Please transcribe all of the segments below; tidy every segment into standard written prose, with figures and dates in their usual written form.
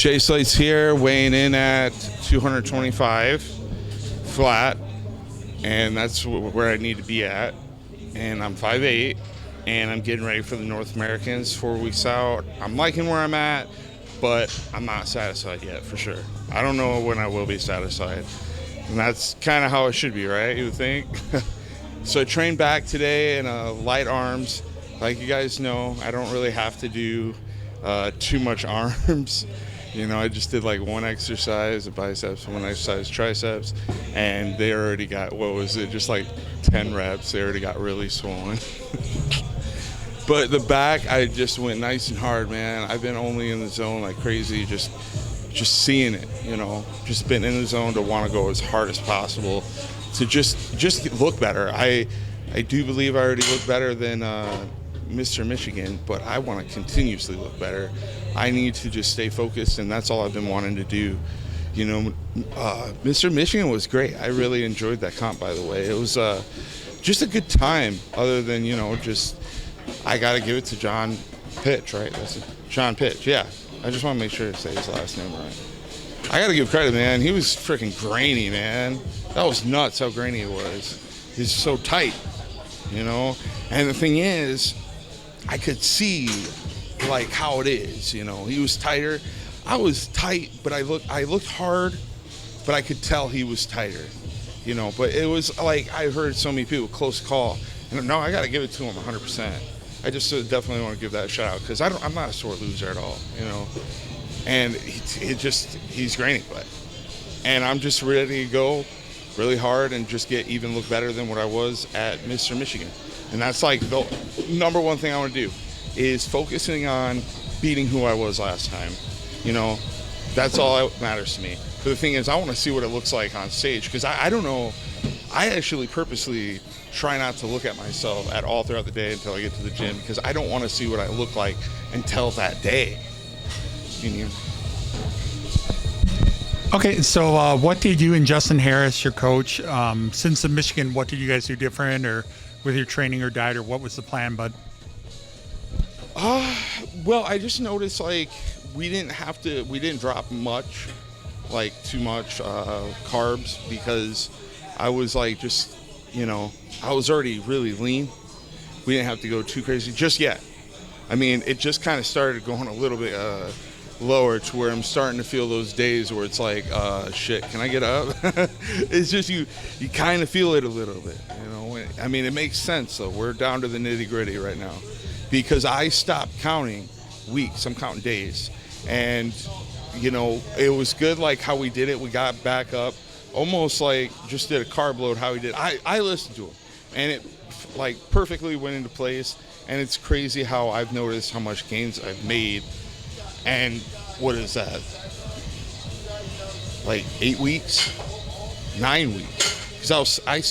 Jay Slates here, weighing in at 225 flat, and that's where I need to be at. And I'm 5'8", and I'm getting ready for the North Americans 4 weeks out. I'm liking where I'm at, but I'm not satisfied yet, for sure. I don't know when I will be satisfied. And that's kind of how it should be, right? You would think. So I trained back today in light arms. Like you guys know, I don't really have to do too much arms. You know, I just did like one exercise of biceps, one exercise triceps, and they already got, what was it, just like 10 reps. They already got really swollen. But the back, I just went nice and hard, man. I've been only in the zone like crazy, just seeing it, you know, just been in the zone to want to go as hard as possible to just look better. I do believe I already look better than Mr. Michigan, but I want to continuously look better. I need to just stay focused, and that's all I've been wanting to do. You know, Mr. Michigan was great. I really enjoyed that comp, by the way. It was just a good time, other than, you know, just, I got to give it to John Pitch, right? That's it. John Pitch, yeah. I just want to make sure to say his last name right. I got to give credit, man. He was freaking grainy, man. That was nuts how grainy it was. He's so tight, you know? And the thing is, I could see like how it is, you know. He was tighter. I was tight, but I looked hard, but I could tell he was tighter, you know. But it was like, I heard so many people, close call. And no, I got to give it to him 100%. I just definitely want to give that a shout out, because I'm not a sore loser at all, you know. And he's grainy, but, and I'm just ready to go really hard and just look better than what I was at Mr. Michigan. And that's like the number one thing I want to do, is focusing on beating who I was last time. You know, that's all that matters to me. But the thing is, I want to see what it looks like on stage, because I don't know. I actually purposely try not to look at myself at all throughout the day until I get to the gym, because I don't want to see what I look like until that day. You know? Okay, so what did you and Justin Harris, your coach, since the Michigan, what did you guys do different, or with your training or diet, or what was the plan, bud? Well, I just noticed, like, we didn't drop much, like too much carbs, because I was like, just, you know, I was already really lean. We didn't have to go too crazy just yet. I mean, it just kind of started going a little bit lower, to where I'm starting to feel those days where it's like, shit, can I get up? It's just, you kind of feel it a little bit, you know. I mean, it makes sense, though. We're down to the nitty gritty right now, because I stopped counting weeks. I'm counting days. And, you know, it was good, like how we did it. We got back up, almost like just did a carb load, how he did. I listened to him, and it like perfectly went into place. And it's crazy how I've noticed how much gains I've made. And what is that? Like 8 weeks, 9 weeks. Because I'm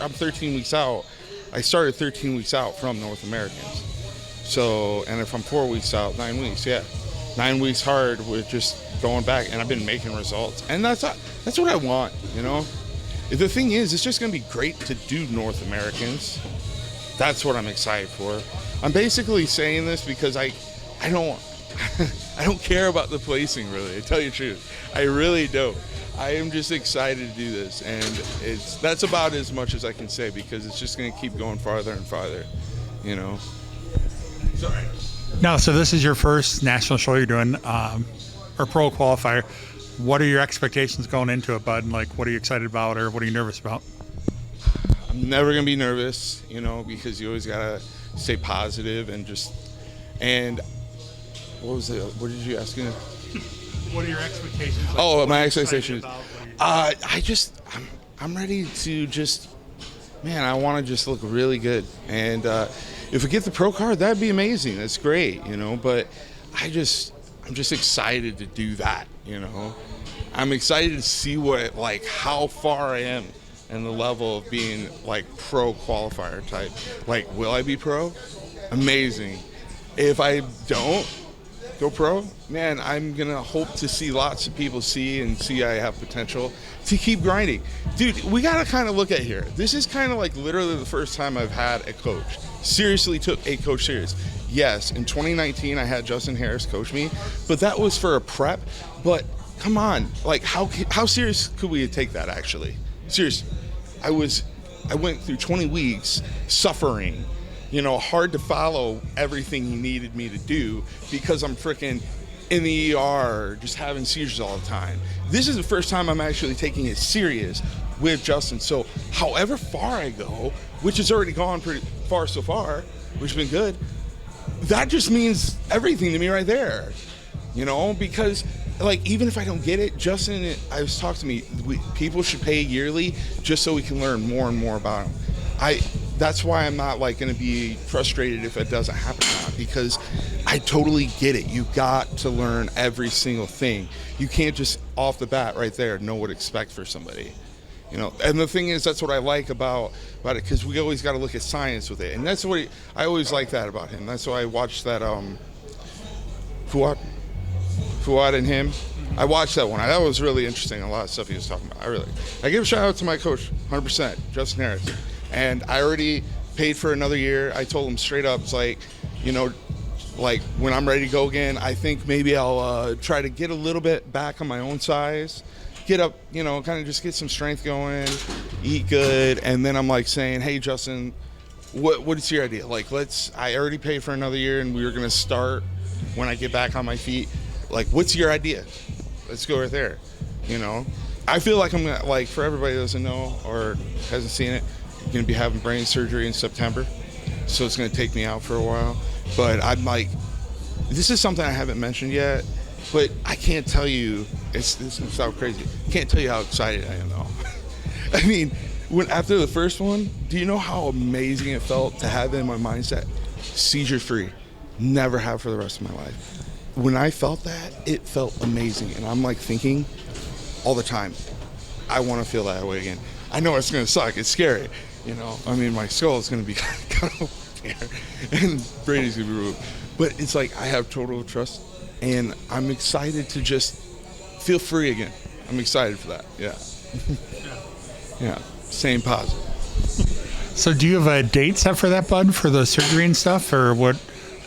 13 weeks out. I started 13 weeks out from North Americans. So, and if I'm 4 weeks out, 9 weeks, yeah. 9 weeks hard with just going back, and I've been making results. And that's what I want, you know? The thing is, it's just gonna be great to do North Americans. That's what I'm excited for. I'm basically saying this because I don't I don't care about the placing, really, to tell you the truth. I really don't. I am just excited to do this, and that's about as much as I can say, because it's just gonna keep going farther and farther, you know? Sorry. No, so this is your first national show you're doing, or pro qualifier. What are your expectations going into it, bud? And like, what are you excited about, or what are you nervous about? I'm never gonna be nervous, you know, because you always gotta stay positive and what was it? What did you ask me? What are your expectations? Like, oh, my expectations. I'm ready to just, man, I want to just look really good. And if we get the pro card, that'd be amazing. That's great, you know. But I'm just excited to do that, you know. I'm excited to see how far I am in the level of being like pro qualifier type. Like, will I be pro? Amazing. If I don't go pro, man, I'm gonna hope to see lots of people see I have potential to keep grinding. Dude, we gotta kind of look at here. This is kind of like literally the first time I've had a coach. Seriously took a coach serious. Yes, in 2019 I had Justin Harris coach me, but that was for a prep. But come on, like how serious could we take that actually? Seriously, I went through 20 weeks suffering, hard to follow everything he needed me to do because I'm freaking in the ER just having seizures all the time. This is the first time I'm actually taking it serious with Justin. So however far I go, which has already gone pretty far so far, which has been good, that just means everything to me right there, because like even if I don't get it, Justin I was talking to me, people should pay yearly just so we can learn more and more about them. That's why I'm not like going to be frustrated if it doesn't happen or not, because I totally get it. You got to learn every single thing. You can't just off the bat right there know what to expect for somebody. And the thing is, that's what I like about it, because we always got to look at science with it, and that's what I always like that about him. That's why I watched that Fuad and him. I watched that one. That was really interesting. A lot of stuff he was talking about. I give a shout out to my coach, 100%, Justin Harris. And I already paid for another year. I told him straight up, it's like, like when I'm ready to go again, I think maybe I'll try to get a little bit back on my own size, get up, kind of just get some strength going, eat good. And then I'm like saying, hey, Justin, what is your idea? Like, I already paid for another year and we were going to start when I get back on my feet. Like, what's your idea? Let's go right there. I feel like I'm gonna, like, for everybody that doesn't know or hasn't seen it, I'm going to be having brain surgery in September. So it's going to take me out for a while. But I'm like, this is something I haven't mentioned yet, but I can't tell you, this sounds crazy. I can't tell you how excited I am though. I mean, after the first one, do you know how amazing it felt to have in my mindset, seizure free, never have for the rest of my life. When I felt that, it felt amazing. And I'm like thinking all the time, I want to feel that way again. I know it's going to suck. It's scary. I mean, my skull is going to be kind of there and Brady's going to be removed. But it's like I have total trust and I'm excited to just feel free again. I'm excited for that. Yeah. Yeah. Same positive. So do you have a date set for that, bud, for the surgery and stuff, or what?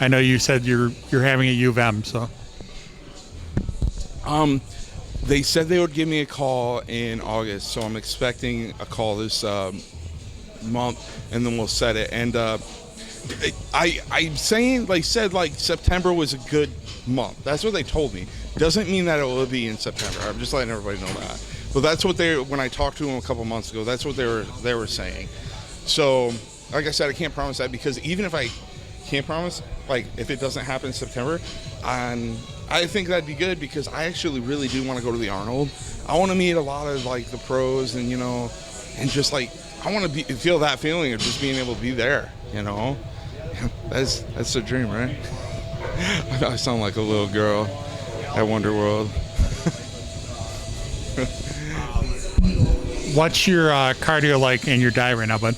I know you said you're having a U of M, so. They said they would give me a call in August, so I'm expecting a call this month, and then we'll set it. And I'm saying, said September was a good month. That's what they told me. Doesn't mean that it will be in September. I'm just letting everybody know that. But that's what when I talked to them a couple months ago, that's what they were saying. So, like I said, I can't promise that, because even if I can't promise, if it doesn't happen in September, I think that'd be good, because I actually really do want to go to the Arnold. I want to meet a lot of the pros, and and just I want to feel that feeling of just being able to be there. That's the dream, right? I sound like a little girl at Wonder World. What's your cardio like in your diet right now, bud?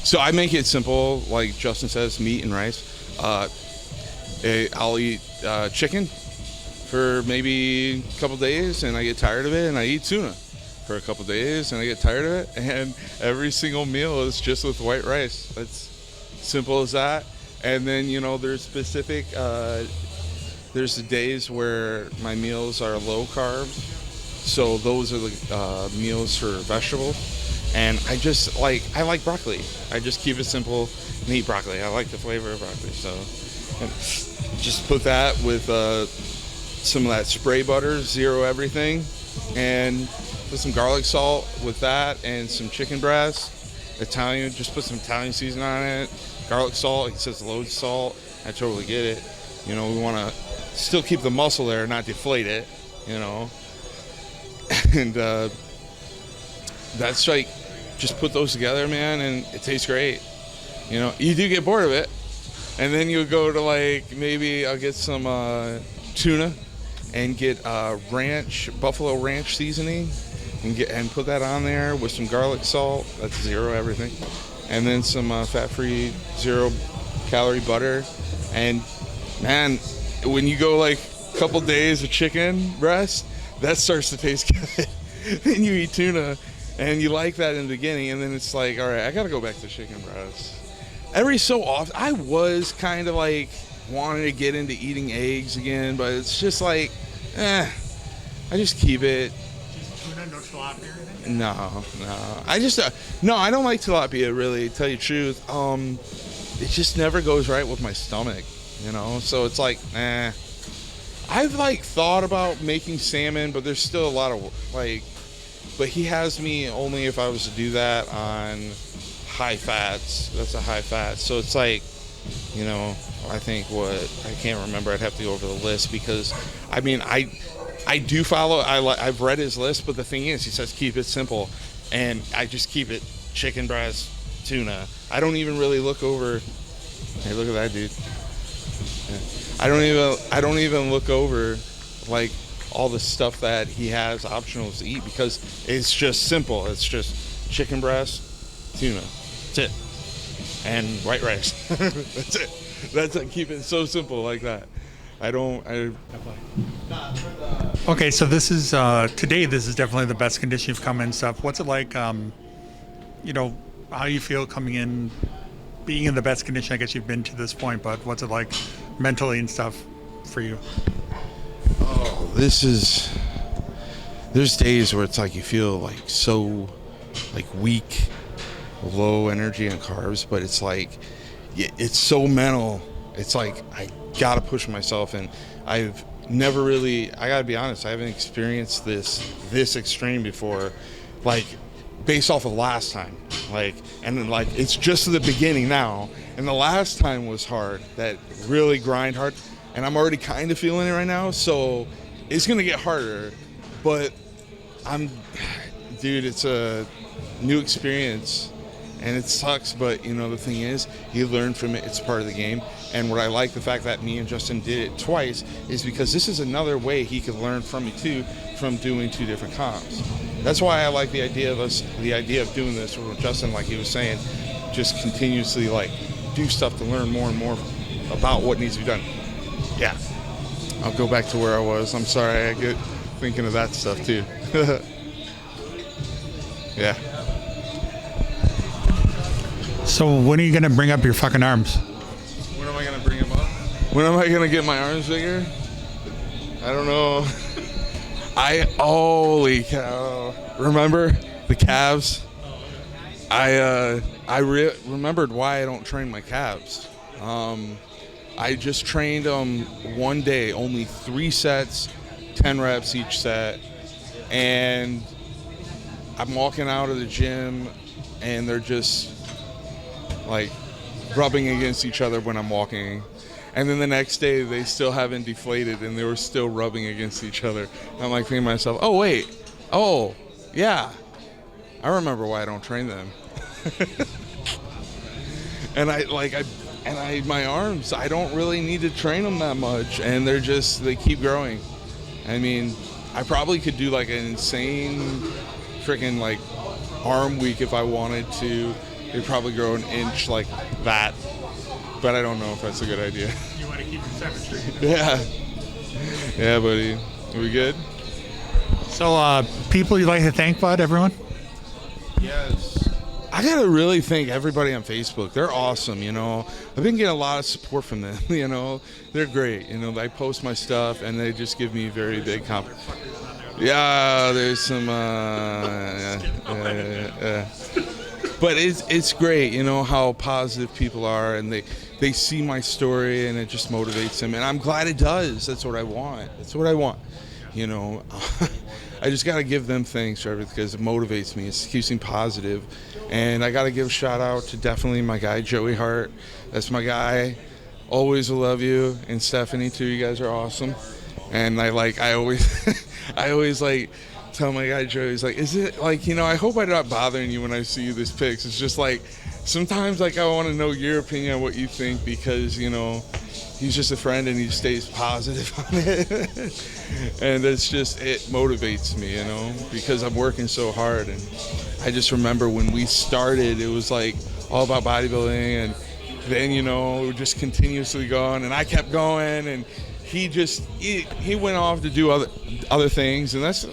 So I make it simple, like Justin says, meat and rice. I'll eat chicken for maybe a couple days, and I get tired of it, and I eat tuna for a couple days, and I get tired of it, and every single meal is just with white rice. That's simple as that. And then, there's specific, there's the days where my meals are low carbs, so those are the meals for vegetables. And I like broccoli. I just keep it simple and eat broccoli. I like the flavor of broccoli, so just put that with some of that spray butter, zero everything, and put some garlic salt with that, and some chicken breast, Italian. Just put some Italian seasoning on it, garlic salt. It says load salt. I totally get it. We want to still keep the muscle there, not deflate it. And that's just put those together, man, and it tastes great. You do get bored of it, and then you go to maybe I'll get some tuna and get buffalo ranch seasoning, and put that on there with some garlic salt. That's zero everything, and then some fat-free, zero-calorie butter. And man, when you go a couple days of chicken breast, that starts to taste good. Then you eat tuna, and you like that in the beginning, and then it's all right, I gotta go back to chicken breast. every so often, I was kind of like wanting to get into eating eggs again, but it's just like, I just keep it. Tuna, no tilapia or anything? No. I just, no, I don't like tilapia, really, to tell you the truth. It just never goes right with my stomach, you know? So it's like, I've, like, thought about making salmon, but there's still a lot of, like, but he has me only if I was to do that on high fats. That's a high fat. So it's like, you know, I think I can't remember. I'd have to go over the list because, I mean, I do follow, I've read his list, but the thing is, he says keep it simple, and I just keep it chicken breast, tuna. I don't even really look over, hey, look at that dude. Yeah. I don't even look over, like, all the stuff that he has optionals to eat because it's just simple. It's just chicken breast, tuna. That's it. And white rice. That's it. That's it. Keep it so simple like that. Okay, so this is today. This is definitely the best condition you've come in. Stuff. What's it like? You know, how you feel coming in, being in the best condition? I guess you've been to this point, but what's it like mentally and stuff for you? Oh, there's days where it's like you feel like so like weak, low energy on carbs, but it's like it's so mental. It's like I gotta push myself, and I've never really, I gotta be honest, I haven't experienced this extreme before, like based off of last time, like, and then like it's just the beginning now, and the last time was hard, that really grind hard, and I'm already kind of feeling it right now, so it's gonna get harder, but dude, it's a new experience. And it sucks, but you know, the thing is, you learn from it. It's part of the game. And what I like, the fact that me and Justin did it twice, is because this is another way he could learn from me too, from doing two different comps. That's why I like the idea of doing this with Justin, like he was saying, just continuously like do stuff to learn more and more about what needs to be done. Yeah, I'll go back to where I was. I'm sorry, I get thinking of that stuff too. Yeah. So when are you gonna bring up your fucking arms? When am I gonna bring them up? When am I gonna get my arms bigger? I don't know. Holy cow! Remember the calves? I remembered why I don't train my calves. I just trained them one day, only 3 sets, 10 reps each set, and I'm walking out of the gym, and they're just like rubbing against each other when I'm walking, and then the next day they still haven't deflated and they were still rubbing against each other. And I'm like thinking to myself, oh yeah, I remember why I don't train them. And my arms, I don't really need to train them that much, and they keep growing. I mean, I probably could do like an insane freaking like arm week if I wanted to. They'd probably grow an inch like that, but I don't know if that's a good idea. You want to keep your symmetry. Yeah, buddy. Are we good? So, people you'd like to thank, bud? Everyone? Yes. I gotta really thank everybody on Facebook. They're awesome, you know. I've been getting a lot of support from them, you know. They're great, you know. I post my stuff and they just give me very big compliments. Yeah, there's some. But it's great, you know, how positive people are, and they see my story and it just motivates them, and I'm glad it does. That's what I want. You know. I just got to give them thanks for everything because it motivates me. It keeps me positive. And I got to give a shout out to definitely my guy, Joey Hart. That's my guy. Always will love you. And Stephanie, too. You guys are awesome. And I always like tell my guy, Joey, he's like, is it like, you know, I hope I'm not bothering you when I see you this pics. It's just like, sometimes like I want to know your opinion on what you think because, you know, he's just a friend and he stays positive on it. And it's just, it motivates me, you know, because I'm working so hard. And I just remember when we started, it was like all about bodybuilding, and then, you know, we just continuously going, and I kept going, and he went off to do other things, and that's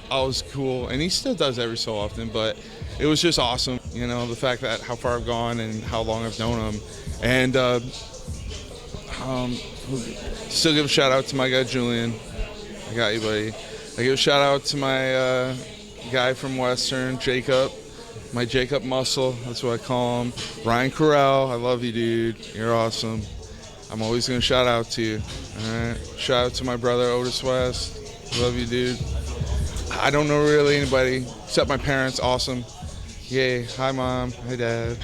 always cool. And he still does every so often, but it was just awesome. You know, the fact that how far I've gone and how long I've known him. And still give a shout out to my guy Julian. I got you, buddy. I give a shout out to my guy from Western, Jacob. My Jacob Muscle, that's what I call him. Ryan Corral, I love you, dude. You're awesome. I'm always going to shout out to you. All right. Shout out to my brother, Otis West. Love you, dude. I don't know really anybody except my parents. Awesome. Yay. Hi, Mom. Hi, Dad.